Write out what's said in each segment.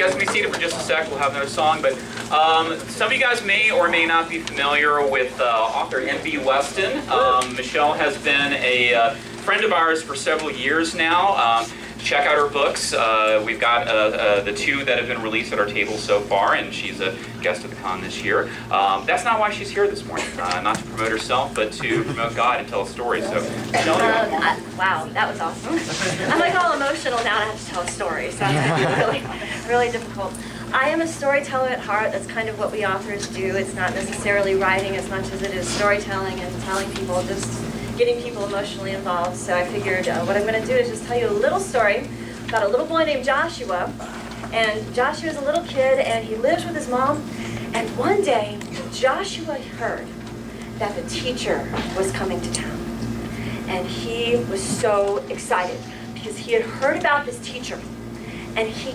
you guys can be seated for just a sec. We'll have another song. But some of you guys may or may not be familiar with author N.B. Weston. Michelle has been a friend of ours for several years now. Check out her books. We've got the two that have been released at our table so far, and she's a guest at the con this year. That's not why she's here this morning, not to promote herself, but to promote God and tell a story. So, wow, that was awesome. I'm like all emotional now to have to tell a story, so that's really, really difficult. I am a storyteller at heart. That's kind of what we authors do. It's not necessarily writing as much as it is storytelling and telling people, just getting people emotionally involved. So I figured what I'm going to do is just tell you a little story about a little boy named Joshua. And Joshua's a little kid, and he lives with his mom. And one day, Joshua heard that the teacher was coming to town. And he was so excited because he had heard about this teacher. And he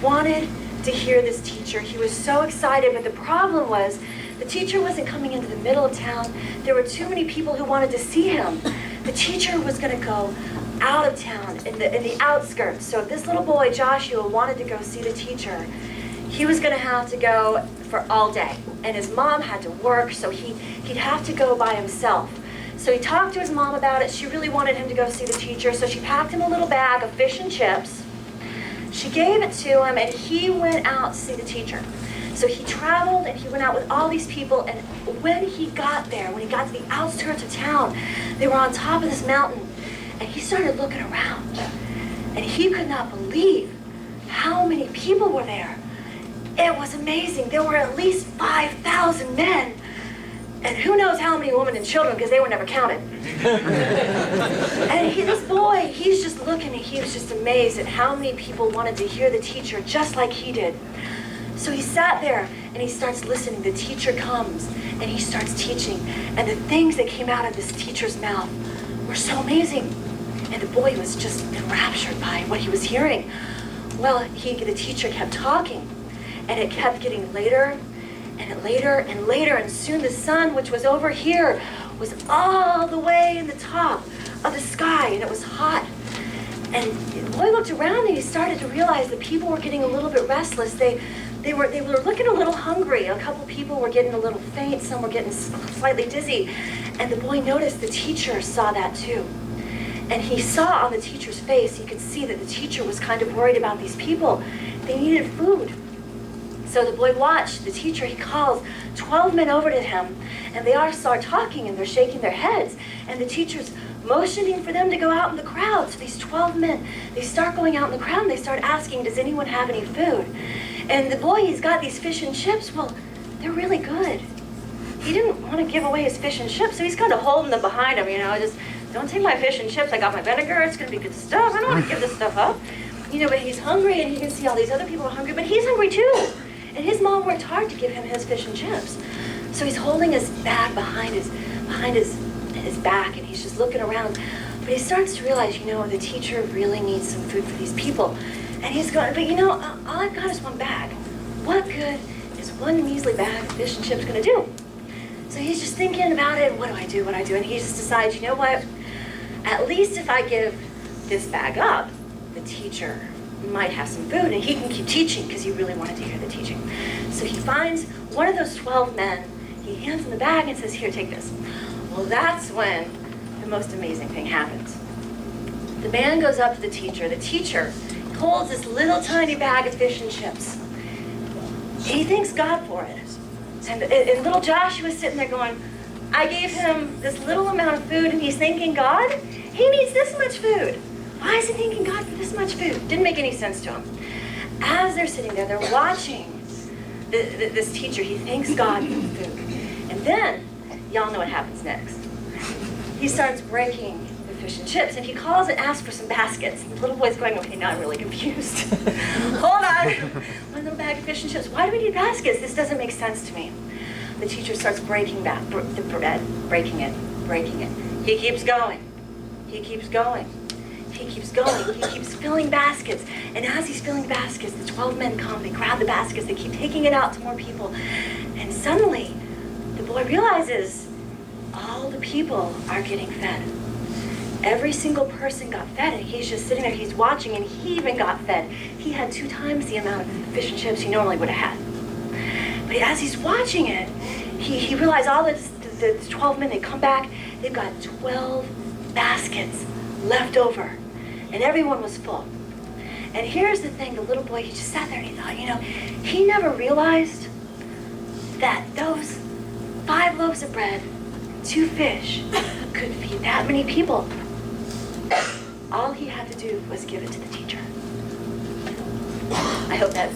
wanted to hear this teacher. He was so excited, but the problem was the teacher wasn't coming into the middle of town. There were too many people who wanted to see him. The teacher was going to go out of town, in the outskirts. So if this little boy, Joshua, wanted to go see the teacher, he was going to have to go for all day. And his mom had to work, so he'd have to go by himself. So he talked to his mom about it. She really wanted him to go see the teacher, so she packed him a little bag of fish and chips. She gave it to him, and he went out to see the teacher. So he traveled, and he went out with all these people, and when he got there, when he got to the outskirts of town, they were on top of this mountain, and he started looking around, and he could not believe how many people were there. It was amazing. There were at least 5,000 men, and who knows how many women and children, because they were never counted. And this boy, he's just looking, and he was just amazed at how many people wanted to hear the teacher just like he did. So he sat there, and he starts listening. The teacher comes, and he starts teaching. And the things that came out of this teacher's mouth were so amazing. And the boy was just enraptured by what he was hearing. Well, the teacher kept talking, and it kept getting later, and later, and later. And soon the sun, which was over here, was all the way in the top of the sky, and it was hot. And the boy looked around, and he started to realize that people were getting a little bit restless. They were looking a little hungry. A couple people were getting a little faint. Some were getting slightly dizzy. And the boy noticed the teacher saw that too. And he saw on the teacher's face, he could see that the teacher was kind of worried about these people. They needed food. So the boy watched the teacher. He calls 12 men over to him, and they all start talking, and they're shaking their heads. And the teacher's motioning for them to go out in the crowd. So these 12 men, they start going out in the crowd, and they start asking, does anyone have any food? And the boy, he's got these fish and chips. Well, they're really good. He didn't want to give away his fish and chips, so he's kind of holding them behind him, just, don't take my fish and chips. I got my vinegar. It's going to be good stuff. I don't want to give this stuff up. But he's hungry, and he can see all these other people are hungry, but he's hungry too. And his mom worked hard to give him his fish and chips. So he's holding his bag behind his back, and he's just looking around. But he starts to realize, the teacher really needs some food for these people. And he's going, but all I've got is one bag. What good is one measly bag of fish and chips going to do? So he's just thinking about it, what do I do? And he just decides, you know what? At least if I give this bag up, the teacher might have some food, and he can keep teaching because he really wanted to hear the teaching. So he finds one of those 12 men, he hands him the bag and says, here, take this. Well, that's when the most amazing thing happens. The man goes up to the teacher. The teacher holds this little tiny bag of fish and chips. He thanks God for it. And little Joshua's sitting there going, I gave him this little amount of food, and he's thanking God? He needs this much food. Why is he thanking God for this much food? Didn't make any sense to him. As they're sitting there, they're watching this teacher. He thanks God for the food. And then, y'all know what happens next. He starts breaking the fish and chips, and he calls and asks for some baskets. The little boy's going, okay, now I'm really confused. Hold on. One little bag of fish and chips. Why do we need baskets? This doesn't make sense to me. The teacher starts breaking the bread, breaking it. He keeps going. He keeps going. He keeps going. He keeps filling baskets. And as he's filling baskets, the 12 men come. They grab the baskets. They keep taking it out to more people. And suddenly, the boy realizes all the people are getting fed. Every single person got fed, and he's just sitting there, he's watching, and he even got fed. He had 2 times the amount of fish and chips he normally would have had. But as he's watching it, he realized all the 12 men, they come back, they've got 12 baskets left over, and everyone was full. And here's the thing, the little boy, he just sat there and he thought, you know, he never realized that those 5 loaves of bread, 2 fish, could feed that many people. All he had to do was give it to the teacher. I hope that